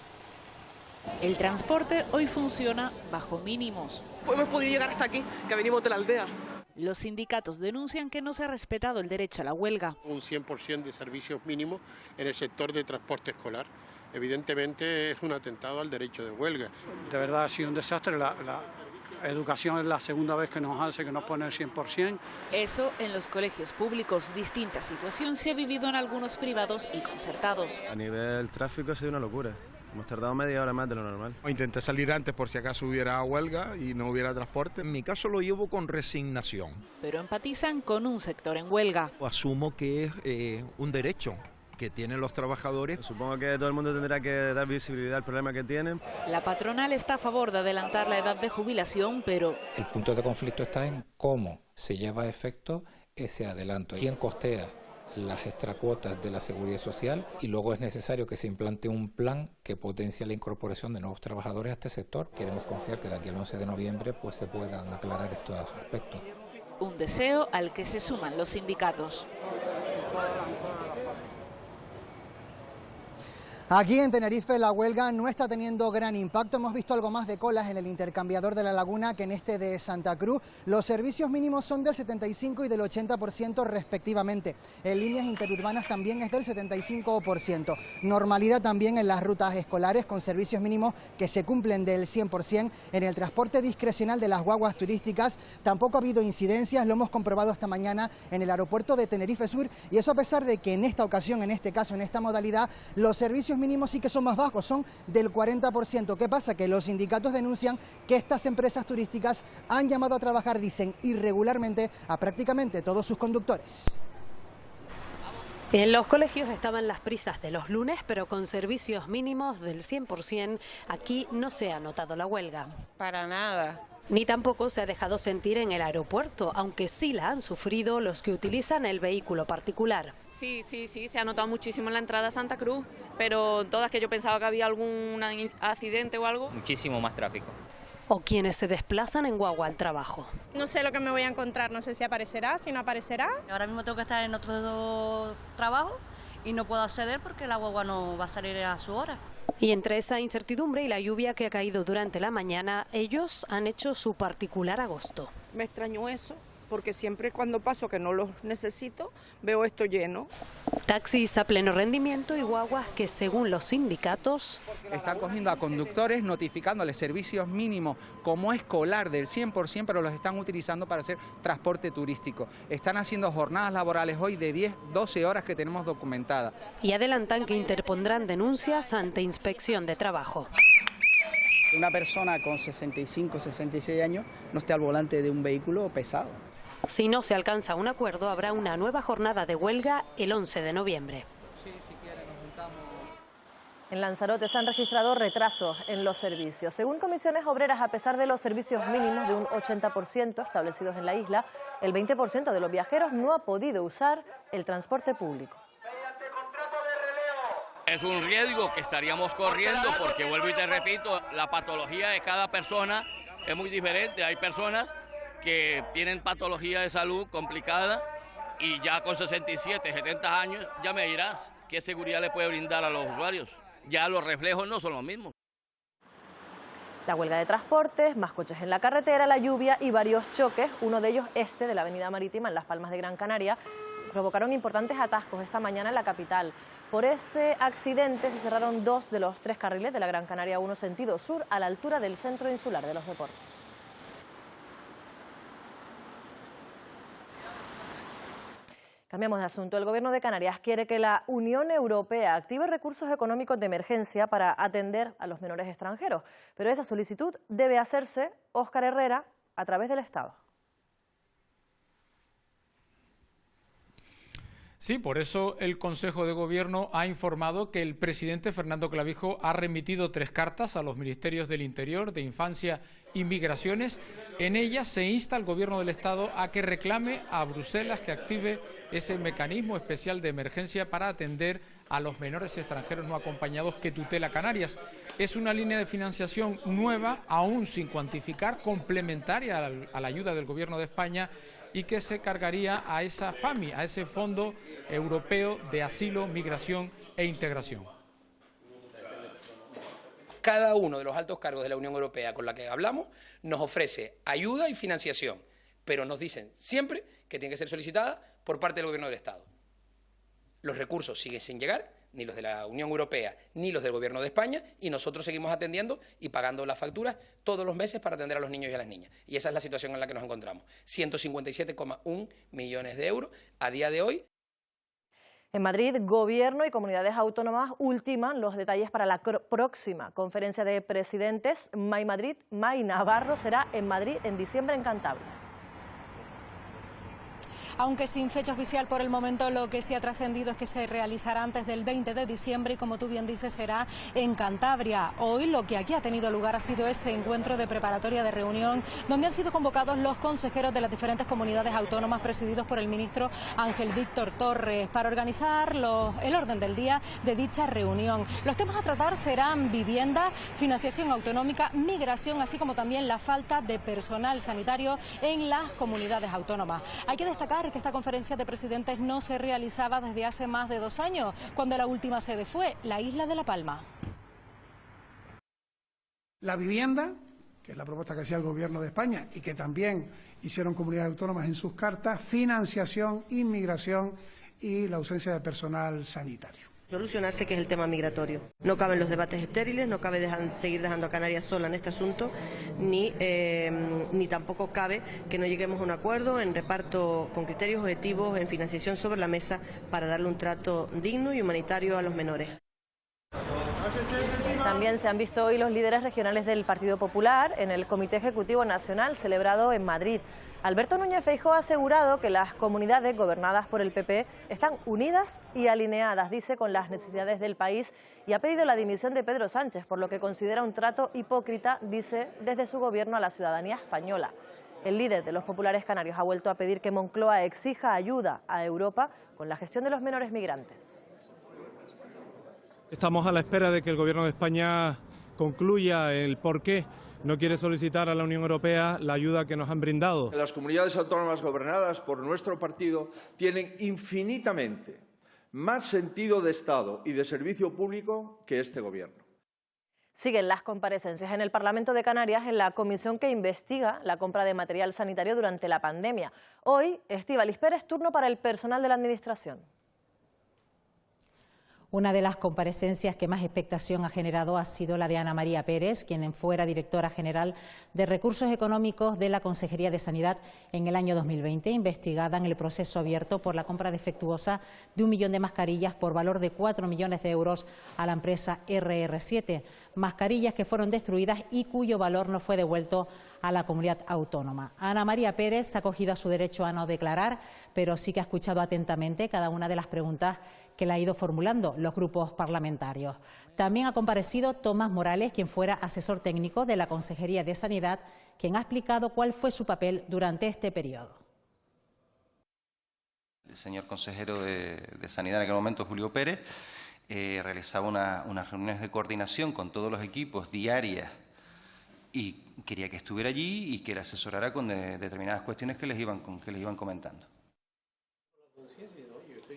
El transporte hoy funciona bajo mínimos. Pues hemos podido llegar hasta aquí, que venimos de la aldea. Los sindicatos denuncian que no se ha respetado el derecho a la huelga. Un 100% de servicios mínimos en el sector de transporte escolar. Evidentemente es un atentado al derecho de huelga. De verdad ha sido un desastre. La educación es la segunda vez que nos hace, que nos pone el 100%. Eso en los colegios públicos. Distinta situación se ha vivido en algunos privados y concertados. A nivel tráfico ha sido una locura. Hemos tardado media hora más de lo normal. Intenté salir antes por si acaso hubiera huelga y no hubiera transporte. En mi caso lo llevo con resignación. Pero empatizan con un sector en huelga. Asumo que es un derecho que tienen los trabajadores. Supongo que todo el mundo tendrá que dar visibilidad al problema que tienen. La patronal está a favor de adelantar la edad de jubilación, pero el punto de conflicto está en cómo se lleva a efecto ese adelanto. ¿Quién costea las extracuotas de la seguridad social? Y luego es necesario que se implante un plan que potencie la incorporación de nuevos trabajadores a este sector. Queremos confiar que de aquí al 11 de noviembre pues se puedan aclarar estos aspectos. Un deseo al que se suman los sindicatos. Aquí en Tenerife la huelga no está teniendo gran impacto. Hemos visto algo más de colas en el intercambiador de la Laguna que en este de Santa Cruz. Los servicios mínimos son del 75% y del 80% respectivamente. En líneas interurbanas también es del 75%. Normalidad también en las rutas escolares con servicios mínimos que se cumplen del 100%. En el transporte discrecional de las guaguas turísticas tampoco ha habido incidencias. Lo hemos comprobado esta mañana en el aeropuerto de Tenerife Sur y eso a pesar de que en esta ocasión, en este caso, en esta modalidad, los servicios mínimos sí que son más bajos, son del 40%. ¿Qué pasa? Que los sindicatos denuncian que estas empresas turísticas han llamado a trabajar, dicen, irregularmente a prácticamente todos sus conductores. En los colegios estaban las prisas de los lunes, pero con servicios mínimos del 100%, aquí no se ha notado la huelga. Para nada. Ni tampoco se ha dejado sentir en el aeropuerto, aunque sí la han sufrido los que utilizan el vehículo particular. Sí, se ha notado muchísimo en la entrada a Santa Cruz, pero todas que yo pensaba que había algún accidente o algo. Muchísimo más tráfico. O quienes se desplazan en guagua al trabajo. No sé lo que me voy a encontrar, no sé si aparecerá, si no aparecerá. Ahora mismo tengo que estar en otro trabajo y no puedo acceder porque la guagua no va a salir a su hora. Y entre esa incertidumbre y la lluvia que ha caído durante la mañana, ellos han hecho su particular agosto. Me extrañó eso, porque siempre cuando paso que no los necesito, veo esto lleno. Taxis a pleno rendimiento y guaguas que, según los sindicatos, están cogiendo a conductores, notificándoles servicios mínimos como escolar del 100%, pero los están utilizando para hacer transporte turístico. Están haciendo jornadas laborales hoy de 10-12 horas que tenemos documentadas. Y adelantan que interpondrán denuncias ante Inspección de Trabajo. Una persona con 65, 66 años no esté al volante de un vehículo pesado. Si no se alcanza un acuerdo, habrá una nueva jornada de huelga el 11 de noviembre. En Lanzarote se han registrado retrasos en los servicios. Según comisiones obreras, a pesar de los servicios mínimos de un 80% establecidos en la isla, el 20% de los viajeros no ha podido usar el transporte público. Es un riesgo que estaríamos corriendo porque, vuelvo y te repito, la patología de cada persona es muy diferente. Hay personas que tienen patología de salud complicada y ya con 67, 70 años, ya me dirás qué seguridad le puede brindar a los usuarios. Ya los reflejos no son los mismos. La huelga de transportes, más coches en la carretera, la lluvia y varios choques, uno de ellos de la avenida Marítima en Las Palmas de Gran Canaria, provocaron importantes atascos esta mañana en la capital. Por ese accidente se cerraron 2 de los 3 carriles de la Gran Canaria 1 sentido sur a la altura del Centro Insular de los Deportes. Cambiamos de asunto. El Gobierno de Canarias quiere que la Unión Europea active recursos económicos de emergencia para atender a los menores extranjeros. Pero esa solicitud debe hacerse, Óscar Herrera, a través del Estado. Sí, por eso el Consejo de Gobierno ha informado que el presidente Fernando Clavijo ha remitido 3 cartas a los ministerios del Interior, de Infancia y Migraciones. En ellas se insta al Gobierno del Estado a que reclame a Bruselas que active ese mecanismo especial de emergencia para atender a los menores extranjeros no acompañados que tutela Canarias. Es una línea de financiación nueva, aún sin cuantificar, complementaria a la ayuda del Gobierno de España, y que se cargaría a esa FAMI, a ese Fondo Europeo de Asilo, Migración e Integración. Cada uno de los altos cargos de la Unión Europea con la que hablamos nos ofrece ayuda y financiación, pero nos dicen siempre que tiene que ser solicitada por parte del Gobierno del Estado. Los recursos siguen sin llegar, ni los de la Unión Europea ni los del Gobierno de España, y nosotros seguimos atendiendo y pagando las facturas todos los meses para atender a los niños y a las niñas. Y esa es la situación en la que nos encontramos. 157,1 millones de euros a día de hoy. En Madrid, Gobierno y comunidades autónomas ultiman los detalles para la próxima conferencia de presidentes. May Navarro será en Madrid en diciembre en Cantabria. Aunque sin fecha oficial por el momento, lo que sí ha trascendido es que se realizará antes del 20 de diciembre y, como tú bien dices, será en Cantabria. Hoy lo que aquí ha tenido lugar ha sido ese encuentro de preparatoria de reunión donde han sido convocados los consejeros de las diferentes comunidades autónomas presididos por el ministro Ángel Víctor Torres para organizar el orden del día de dicha reunión. Los temas a tratar serán vivienda, financiación autonómica, migración, así como también la falta de personal sanitario en las comunidades autónomas. Hay que destacar que esta conferencia de presidentes no se realizaba desde hace más de 2 años, cuando la última sede fue la isla de La Palma. La vivienda, que es la propuesta que hacía el Gobierno de España y que también hicieron comunidades autónomas en sus cartas, financiación, inmigración y la ausencia de personal sanitario. Solucionarse, que es el tema migratorio. No caben los debates estériles, no cabe seguir dejando a Canarias sola en este asunto, ni tampoco cabe que no lleguemos a un acuerdo en reparto con criterios objetivos, en financiación sobre la mesa para darle un trato digno y humanitario a los menores. También se han visto hoy los líderes regionales del Partido Popular en el Comité Ejecutivo Nacional celebrado en Madrid. Alberto Núñez Feijóo ha asegurado que las comunidades gobernadas por el PP están unidas y alineadas, dice, con las necesidades del país, y ha pedido la dimisión de Pedro Sánchez, por lo que considera un trato hipócrita, dice, desde su gobierno a la ciudadanía española. El líder de los populares canarios ha vuelto a pedir que Moncloa exija ayuda a Europa con la gestión de los menores migrantes. Estamos a la espera de que el Gobierno de España concluya el por qué no quiere solicitar a la Unión Europea la ayuda que nos han brindado. Las comunidades autónomas gobernadas por nuestro partido tienen infinitamente más sentido de Estado y de servicio público que este Gobierno. Siguen las comparecencias en el Parlamento de Canarias en la comisión que investiga la compra de material sanitario durante la pandemia. Hoy, Estíbaliz Pérez, turno para el personal de la Administración. Una de las comparecencias que más expectación ha generado ha sido la de Ana María Pérez, quien fuera directora general de Recursos Económicos de la Consejería de Sanidad en el año 2020, investigada en el proceso abierto por la compra defectuosa de 1 millón de mascarillas por valor de 4 millones de euros a la empresa RR7. Mascarillas que fueron destruidas y cuyo valor no fue devuelto a la comunidad autónoma. Ana María Pérez ha acogido a su derecho a no declarar, pero sí que ha escuchado atentamente cada una de las preguntas que le ha ido formulando los grupos parlamentarios. También ha comparecido Tomás Morales, quien fuera asesor técnico de la Consejería de Sanidad, quien ha explicado cuál fue su papel durante este periodo. El señor consejero de Sanidad en aquel momento, Julio Pérez, realizaba unas reuniones de coordinación con todos los equipos diarias y quería que estuviera allí y que le asesorara con determinadas cuestiones que les iban comentando.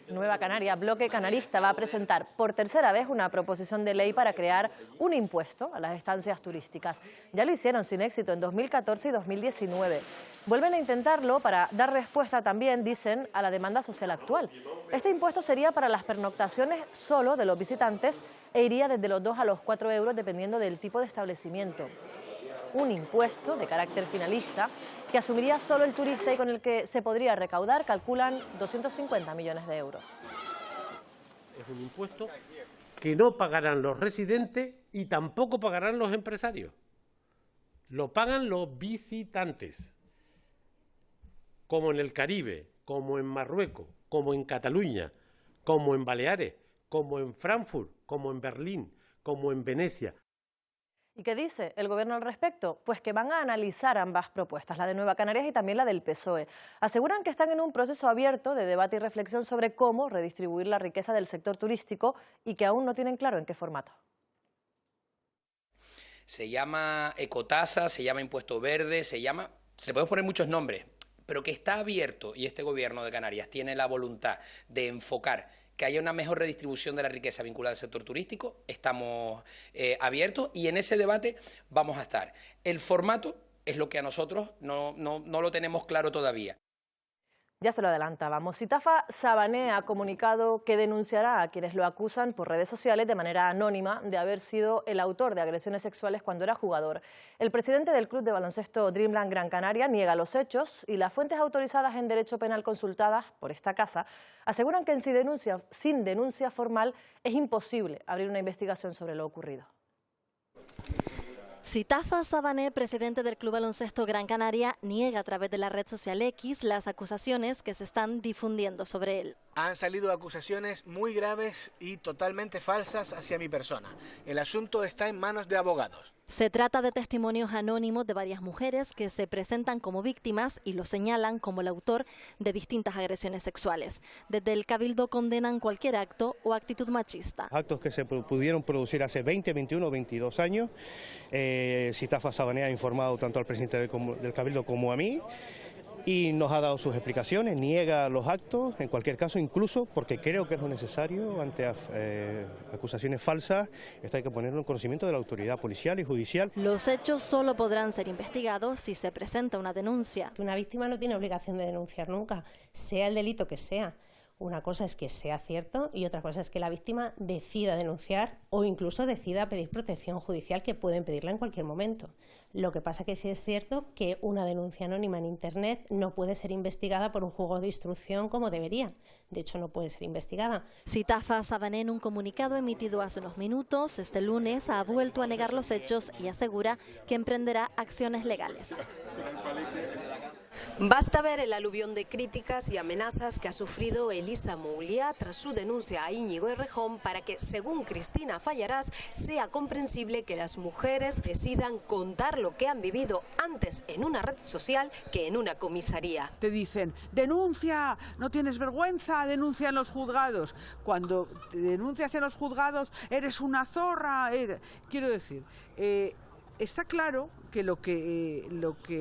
Nueva Canaria, Bloque Canarista, va a presentar por tercera vez una proposición de ley para crear un impuesto a las estancias turísticas. Ya lo hicieron sin éxito en 2014 y 2019. Vuelven a intentarlo para dar respuesta también, dicen, a la demanda social actual. Este impuesto sería para las pernoctaciones solo de los visitantes e iría desde los 2 a los 4 euros dependiendo del tipo de establecimiento. Un impuesto de carácter finalista que asumiría solo el turista y con el que se podría recaudar, calculan, 250 millones de euros. Es un impuesto que no pagarán los residentes y tampoco pagarán los empresarios. Lo pagan los visitantes, como en el Caribe, como en Marruecos, como en Cataluña, como en Baleares, como en Frankfurt, como en Berlín, como en Venecia. ¿Y qué dice el Gobierno al respecto? Pues que van a analizar ambas propuestas, la de Nueva Canarias y también la del PSOE. Aseguran que están en un proceso abierto de debate y reflexión sobre cómo redistribuir la riqueza del sector turístico y que aún no tienen claro en qué formato. Se llama ecotasa, se llama impuesto verde, se le podemos poner muchos nombres, pero que está abierto y este Gobierno de Canarias tiene la voluntad de enfocar que haya una mejor redistribución de la riqueza vinculada al sector turístico, estamos abiertos y en ese debate vamos a estar. El formato es lo que a nosotros no lo tenemos claro todavía. Ya se lo adelantábamos. Sitafa Sabané ha comunicado que denunciará a quienes lo acusan por redes sociales de manera anónima de haber sido el autor de agresiones sexuales cuando era jugador. El presidente del club de baloncesto Dreamland Gran Canaria niega los hechos y las fuentes autorizadas en derecho penal consultadas por esta casa aseguran que sin denuncia formal es imposible abrir una investigación sobre lo ocurrido. Sitafa Sabané, presidente del Club Baloncesto Gran Canaria, niega a través de la red social X las acusaciones que se están difundiendo sobre él. Han salido acusaciones muy graves y totalmente falsas hacia mi persona. El asunto está en manos de abogados. Se trata de testimonios anónimos de varias mujeres que se presentan como víctimas y lo señalan como el autor de distintas agresiones sexuales. Desde el Cabildo condenan cualquier acto o actitud machista. Actos que se pudieron producir hace 20, 21 o 22 años. Sitafa Sabané ha informado tanto al presidente del Cabildo como a mí y nos ha dado sus explicaciones, niega los actos, en cualquier caso, incluso porque creo que es lo necesario ante acusaciones falsas, esto hay que ponerlo en conocimiento de la autoridad policial y judicial. Los hechos solo podrán ser investigados si se presenta una denuncia. Una víctima no tiene obligación de denunciar nunca, sea el delito que sea. Una cosa es que sea cierto y otra cosa es que la víctima decida denunciar o incluso decida pedir protección judicial, que pueden pedirla en cualquier momento. Lo que pasa que sí es cierto que una denuncia anónima en Internet no puede ser investigada por un juzgado de instrucción como debería. De hecho, no puede ser investigada. Sitafa Sabané, en un comunicado emitido hace unos minutos, este lunes ha vuelto a negar los hechos y asegura que emprenderá acciones legales. Basta ver el aluvión de críticas y amenazas que ha sufrido Elisa Mouliá tras su denuncia a Íñigo Errejón para que, según Cristina Fallarás, sea comprensible que las mujeres decidan contar lo que han vivido antes en una red social que en una comisaría. Te dicen, denuncia, no tienes vergüenza, denuncia en los juzgados. Cuando te denuncias en los juzgados eres una zorra. Quiero decir, está claro que lo que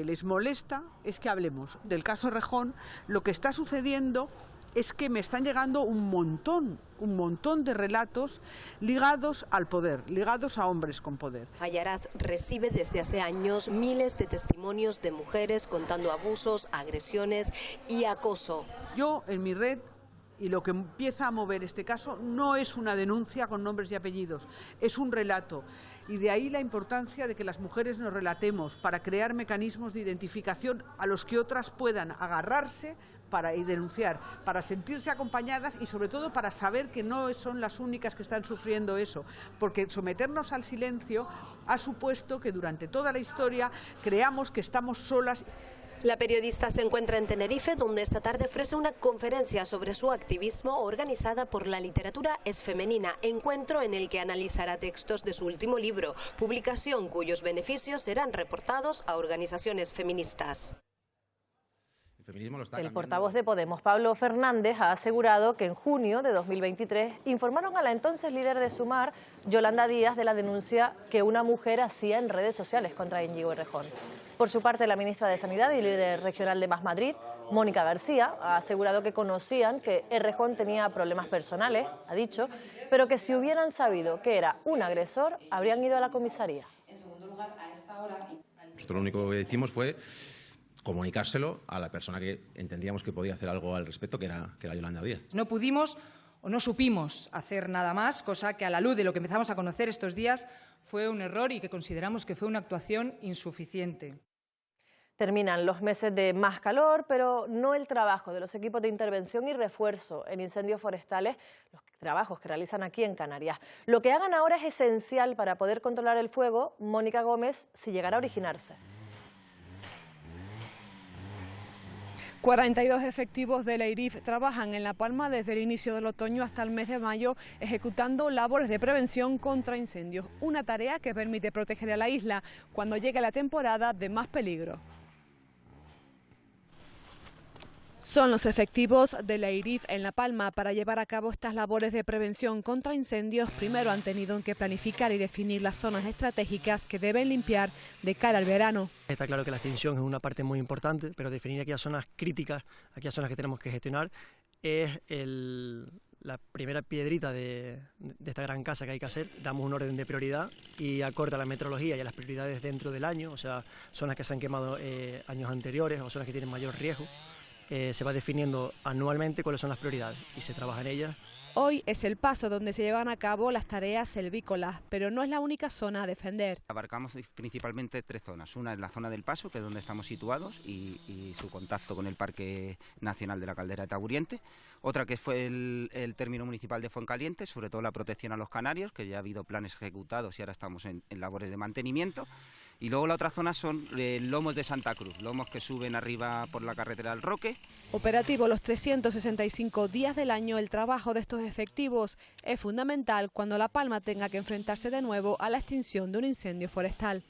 les molesta es que hablemos del caso Errejón, lo que está sucediendo es que me están llegando un montón de relatos ligados al poder, ligados a hombres con poder. Fallarás recibe desde hace años miles de testimonios de mujeres contando abusos, agresiones y acoso. Yo en mi red, y lo que empieza a mover este caso, no es una denuncia con nombres y apellidos, es un relato. Y de ahí la importancia de que las mujeres nos relatemos para crear mecanismos de identificación a los que otras puedan agarrarse para denunciar, para sentirse acompañadas y sobre todo para saber que no son las únicas que están sufriendo eso, porque someternos al silencio ha supuesto que durante toda la historia creamos que estamos solas. La periodista se encuentra en Tenerife, donde esta tarde ofrece una conferencia sobre su activismo organizada por La literatura es femenina, encuentro en el que analizará textos de su último libro, publicación cuyos beneficios serán reportados a organizaciones feministas. El portavoz de Podemos, Pablo Fernández, ha asegurado que en junio de 2023 informaron a la entonces líder de Sumar, Yolanda Díaz, de la denuncia que una mujer hacía en redes sociales contra Íñigo Errejón. Por su parte, la ministra de Sanidad y líder regional de Más Madrid, Mónica García, ha asegurado que conocían que Errejón tenía problemas personales, ha dicho, pero que si hubieran sabido que era un agresor, habrían ido a la comisaría. En segundo lugar, a esta hora... Nosotros lo único que hicimos fue comunicárselo a la persona que entendíamos que podía hacer algo al respecto, que era Yolanda Díaz. No pudimos o no supimos hacer nada más, cosa que a la luz de lo que empezamos a conocer estos días fue un error y que consideramos que fue una actuación insuficiente. Terminan los meses de más calor, pero no el trabajo de los equipos de intervención y refuerzo en incendios forestales, los trabajos que realizan aquí en Canarias. Lo que hagan ahora es esencial para poder controlar el fuego, Mónica Gómez, si llegara a originarse. 42 efectivos de la IRIF trabajan en La Palma desde el inicio del otoño hasta el mes de mayo, ejecutando labores de prevención contra incendios, una tarea que permite proteger a la isla cuando llegue la temporada de más peligro. Son los efectivos de la IRIF en La Palma. Para llevar a cabo estas labores de prevención contra incendios, primero han tenido que planificar y definir las zonas estratégicas que deben limpiar de cara al verano. Está claro que la extinción es una parte muy importante, pero definir aquellas zonas críticas, aquellas zonas que tenemos que gestionar, es la primera piedrita de esta gran casa que hay que hacer. Damos un orden de prioridad y acorde a la meteorología y a las prioridades dentro del año, o sea, zonas que se han quemado años anteriores o zonas que tienen mayor riesgo. Se va definiendo anualmente cuáles son las prioridades y se trabaja en ellas. Hoy es el paso donde se llevan a cabo las tareas selvícolas, pero no es la única zona a defender. Abarcamos principalmente 3 zonas. Una es la zona del paso, que es donde estamos situados y su contacto con el Parque Nacional de la Caldera de Taburiente. Otra que fue el término municipal de Fuencaliente, sobre todo la protección a los canarios, que ya ha habido planes ejecutados y ahora estamos en labores de mantenimiento. Y luego la otra zona son lomos de Santa Cruz, lomos que suben arriba por la carretera del Roque. Operativo los 365 días del año, el trabajo de estos efectivos es fundamental cuando La Palma tenga que enfrentarse de nuevo a la extinción de un incendio forestal.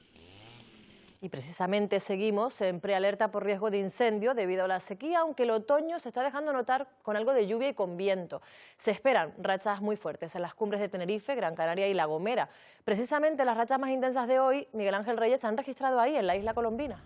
Y precisamente seguimos en prealerta por riesgo de incendio debido a la sequía, aunque el otoño se está dejando notar con algo de lluvia y con viento. Se esperan rachas muy fuertes en las cumbres de Tenerife, Gran Canaria y La Gomera. Precisamente las rachas más intensas de hoy, Miguel Ángel Reyes, se han registrado ahí, en la isla colombina.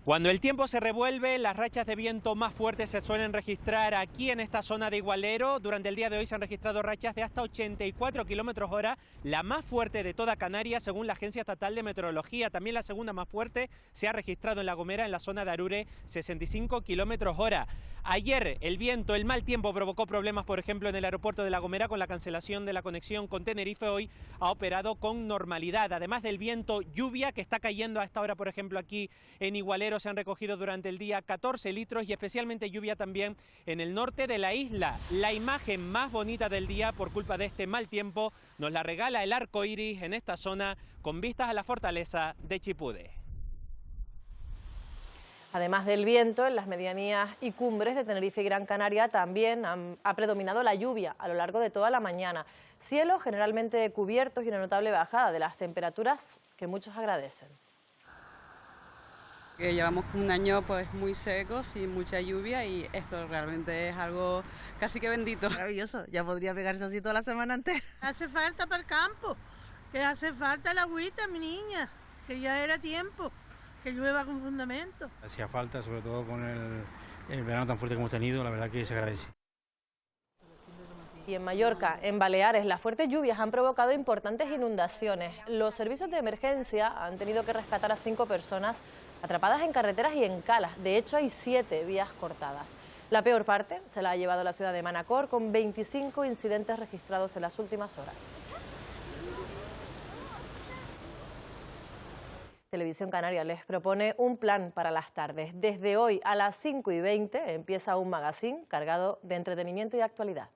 Cuando el tiempo se revuelve, las rachas de viento más fuertes se suelen registrar aquí en esta zona de Igualero. Durante el día de hoy se han registrado rachas de hasta 84 km/h, la más fuerte de toda Canarias según la Agencia Estatal de Meteorología. También la segunda más fuerte se ha registrado en La Gomera, en la zona de Arure, 65 km/h. Ayer el viento, el mal tiempo provocó problemas, por ejemplo, en el aeropuerto de La Gomera con la cancelación de la conexión con Tenerife. Hoy ha operado con normalidad. Además del viento, lluvia que está cayendo a esta hora, por ejemplo, aquí en Igualero. Se han recogido durante el día 14 litros y especialmente lluvia también en el norte de la isla. La imagen más bonita del día por culpa de este mal tiempo nos la regala el arco iris en esta zona con vistas a la fortaleza de Chipude. Además del viento, en las medianías y cumbres de Tenerife y Gran Canaria también ha predominado la lluvia a lo largo de toda la mañana. Cielos generalmente cubiertos y una notable bajada de las temperaturas que muchos agradecen. Que llevamos un año pues muy seco, sin mucha lluvia, y esto realmente es algo casi que bendito. Maravilloso, ya podría pegarse así toda la semana entera. Hace falta para el campo, que hace falta la agüita, mi niña, que ya era tiempo. que llueva con fundamento. Hacía falta, sobre todo con el verano tan fuerte que hemos tenido, la verdad que se agradece. Y en Mallorca, en Baleares, las fuertes lluvias han provocado importantes inundaciones. Los servicios de emergencia han tenido que rescatar a 5 personas atrapadas en carreteras y en calas. De hecho, hay 7 vías cortadas. La peor parte se la ha llevado la ciudad de Manacor, con 25 incidentes registrados en las últimas horas. Televisión Canaria les propone un plan para las tardes. Desde hoy a las 5:20 empieza un magazine cargado de entretenimiento y actualidad.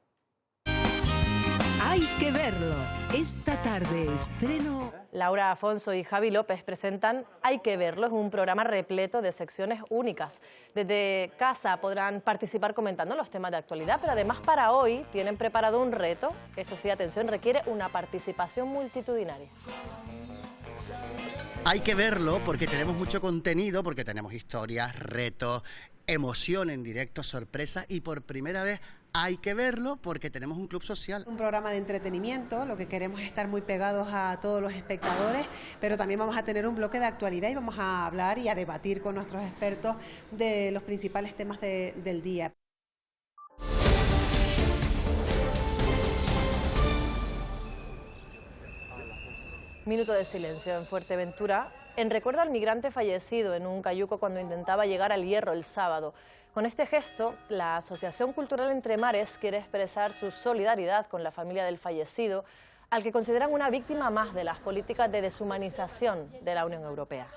Hay que verlo. Esta tarde estreno... Laura Afonso y Javi López presentan Hay que verlo, es un programa repleto de secciones únicas. Desde casa podrán participar comentando los temas de actualidad, pero además para hoy tienen preparado un reto, que eso sí, atención, requiere una participación multitudinaria. Hay que verlo porque tenemos mucho contenido, porque tenemos historias, retos, emoción en directo, sorpresa, y por primera vez hay que verlo porque tenemos un club social. Un programa de entretenimiento, lo que queremos es estar muy pegados a todos los espectadores, pero también vamos a tener un bloque de actualidad y vamos a hablar y a debatir con nuestros expertos de los principales temas del día. Minuto de silencio en Fuerteventura, en recuerdo al migrante fallecido en un cayuco cuando intentaba llegar al Hierro el sábado. Con este gesto, la Asociación Cultural Entre Mares quiere expresar su solidaridad con la familia del fallecido, al que consideran una víctima más de las políticas de deshumanización de la Unión Europea.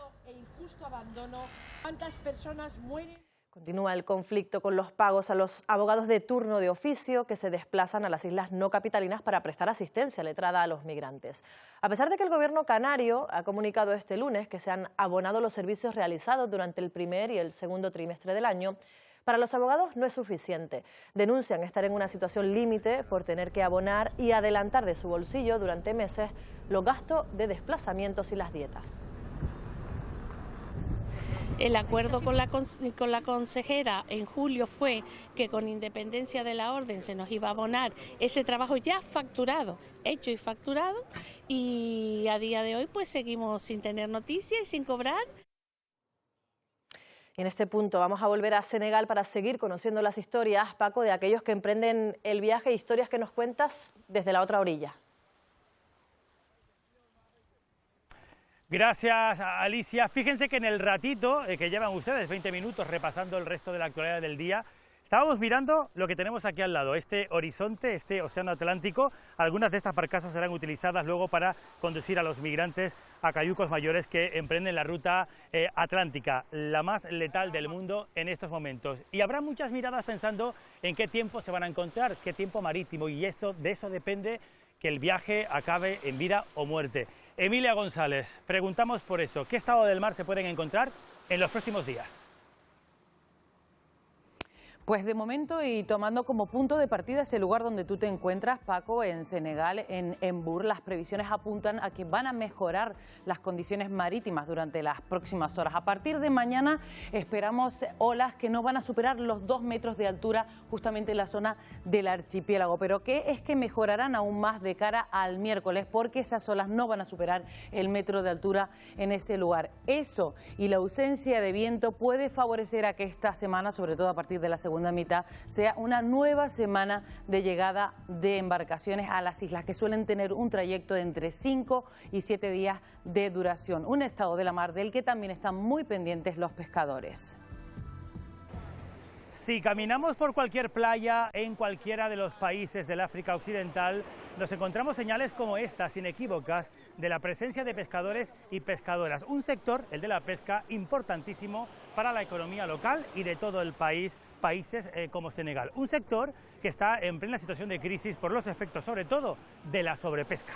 ¿Cuántas personas mueren? Continúa el conflicto con los pagos a los abogados de turno de oficio que se desplazan a las islas no capitalinas para prestar asistencia letrada a los migrantes. A pesar de que el gobierno canario ha comunicado este lunes que se han abonado los servicios realizados durante el primer y el segundo trimestre del año, para los abogados no es suficiente. Denuncian estar en una situación límite por tener que abonar y adelantar de su bolsillo durante meses los gastos de desplazamientos y las dietas. El acuerdo con la consejera en julio fue que con independencia de la orden se nos iba a abonar ese trabajo ya facturado, hecho y facturado, y a día de hoy pues seguimos sin tener noticias y sin cobrar. Y en este punto vamos a volver a Senegal para seguir conociendo las historias, Paco, de aquellos que emprenden el viaje, historias que nos cuentas desde la otra orilla. Gracias, Alicia. Fíjense que en el ratito que llevan ustedes, 20 minutos repasando el resto de la actualidad del día, estábamos mirando lo que tenemos aquí al lado, este horizonte, este océano Atlántico. Algunas de estas barcazas serán utilizadas luego para conducir a los migrantes a cayucos mayores que emprenden la ruta atlántica, la más letal del mundo en estos momentos. Y habrá muchas miradas pensando en qué tiempo se van a encontrar, qué tiempo marítimo, y de eso depende que el viaje acabe en vida o muerte. Emilia González, preguntamos por eso. ¿Qué estado del mar se pueden encontrar en los próximos días? Pues de momento, y tomando como punto de partida ese lugar donde tú te encuentras, Paco, en Senegal, en Embur, las previsiones apuntan a que van a mejorar las condiciones marítimas durante las próximas horas. A partir de mañana esperamos olas que no van a superar los 2 metros de altura justamente en la zona del archipiélago, pero que es que mejorarán aún más de cara al miércoles, porque esas olas no van a superar el metro de altura en ese lugar. Eso y la ausencia de viento puede favorecer a que esta semana, sobre todo a partir de la segunda mitad, sea una nueva semana de llegada de embarcaciones a las islas, que suelen tener un trayecto de entre 5 y 7 días de duración. Un estado de la mar del que también están muy pendientes los pescadores. Si caminamos por cualquier playa en cualquiera de los países del África Occidental, nos encontramos señales como estas, inequívocas, de la presencia de pescadores y pescadoras. Un sector, el de la pesca, importantísimo para la economía local y de todo el país, países como Senegal. Un sector que está en plena situación de crisis por los efectos, sobre todo, de la sobrepesca.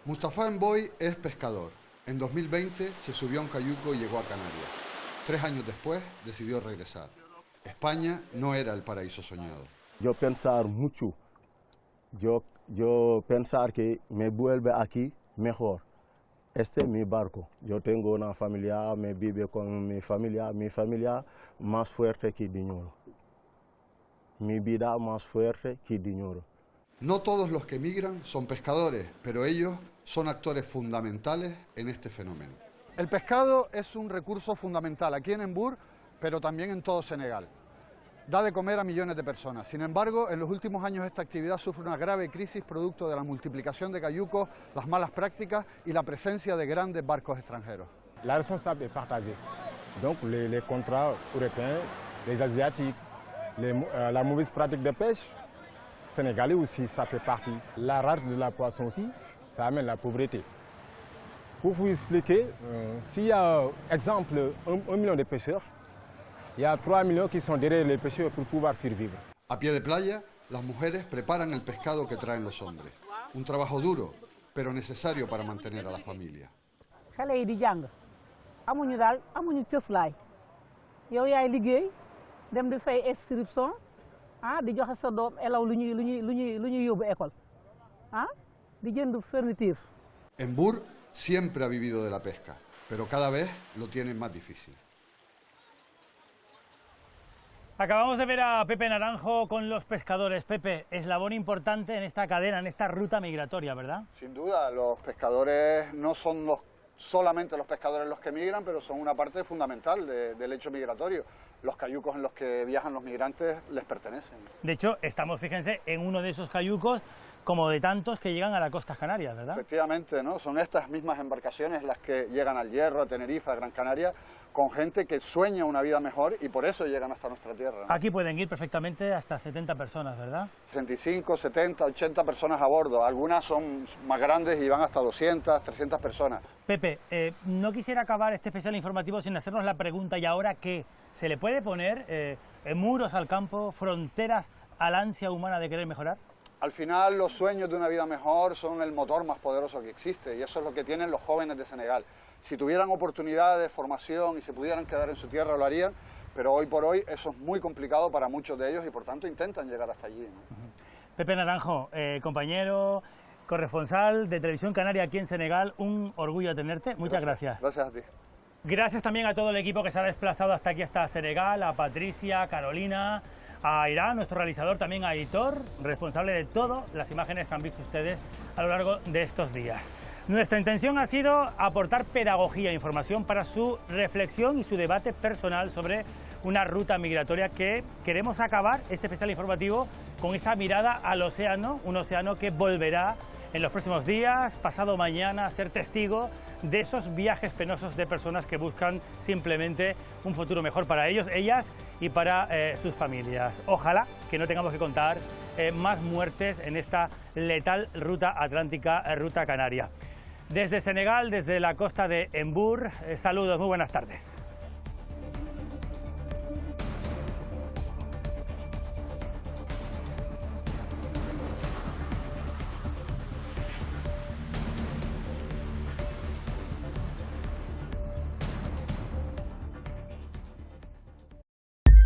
Mustafa Mboy es pescador. En 2020 se subió a un cayuco y llegó a Canarias. 3 años después decidió regresar. España no era el paraíso soñado. Yo pensar mucho. Yo pensar que me vuelve aquí mejor. Este es mi barco. Yo tengo una familia, me vive con mi familia más fuerte que dinero. Mi vida más fuerte que dinero. No todos los que migran son pescadores, pero ellos son actores fundamentales en este fenómeno. El pescado es un recurso fundamental aquí en Embur, pero también en todo Senegal. Da de comer a millones de personas. Sin embargo, en los últimos años esta actividad sufre una grave crisis producto de la multiplicación de cayucos, las malas prácticas y la presencia de grandes barcos extranjeros. La responsabilité est partagée. Donc les contrats européens, les asiatiques, la mauvaise pratique de pêche, sénégalais aussi, ça fait partie. La rareté de la poisson aussi, ça amène la pauvreté. Pour vous expliquer, s'il y a, exemple, 1 million de pêcheurs, il y a 3 millions qui sont derrière les pêcheurs pour pouvoir survivre. A pie de playa, las mujeres preparan el pescado que traen los hombres. Un trabajo duro, pero necesario para mantener a la familia. xale yi di jàng amuñu daal amuñu cëslaay yow yaay liggéey dem di fay inscription di joxe sa doom elaw lu ñuy yóbbu école di jënd fourniture. Embur siempre ha vivido de la pesca, pero cada vez lo tiene más difícil. Acabamos de ver a Pepe Naranjo con los pescadores. Pepe, eslabón importante en esta cadena, en esta ruta migratoria, ¿verdad? Sin duda, los pescadores no son solamente los pescadores los que migran, pero son una parte fundamental del hecho migratorio. Los cayucos en los que viajan los migrantes les pertenecen. De hecho, estamos, fíjense, en uno de esos cayucos, como de tantos que llegan a las costas canarias, ¿verdad? Efectivamente, ¿no? Son estas mismas embarcaciones las que llegan al Hierro, a Tenerife, a Gran Canaria, con gente que sueña una vida mejor y por eso llegan hasta nuestra tierra, ¿no? Aquí pueden ir perfectamente hasta 70 personas, ¿verdad? 65, 70, 80 personas a bordo. Algunas son más grandes y van hasta 200, 300 personas. Pepe, no quisiera acabar este especial informativo sin hacernos la pregunta, ¿y ahora qué? ¿Se le puede poner muros al campo, fronteras a la ansia humana de querer mejorar? Al final, los sueños de una vida mejor son el motor más poderoso que existe y eso es lo que tienen los jóvenes de Senegal. Si tuvieran oportunidades de formación y se pudieran quedar en su tierra, lo harían, pero hoy por hoy eso es muy complicado para muchos de ellos y por tanto intentan llegar hasta allí, ¿no? Pepe Naranjo, compañero, corresponsal de Televisión Canaria aquí en Senegal, un orgullo tenerte. Muchas gracias. Gracias a ti. Gracias también a todo el equipo que se ha desplazado hasta aquí, hasta Senegal, a Patricia, a Carolina, a Irán, nuestro realizador, también a Hitor, responsable de todas las imágenes que han visto ustedes a lo largo de estos días. Nuestra intención ha sido aportar pedagogía e información para su reflexión y su debate personal sobre una ruta migratoria que queremos acabar este especial informativo con esa mirada al océano, un océano que volverá en los próximos días, pasado mañana, a ser testigo de esos viajes penosos de personas que buscan simplemente un futuro mejor para ellos, ellas y para sus familias. Ojalá que no tengamos que contar más muertes en esta letal ruta atlántica, ruta canaria. Desde Senegal, desde la costa de Embur, saludos, muy buenas tardes.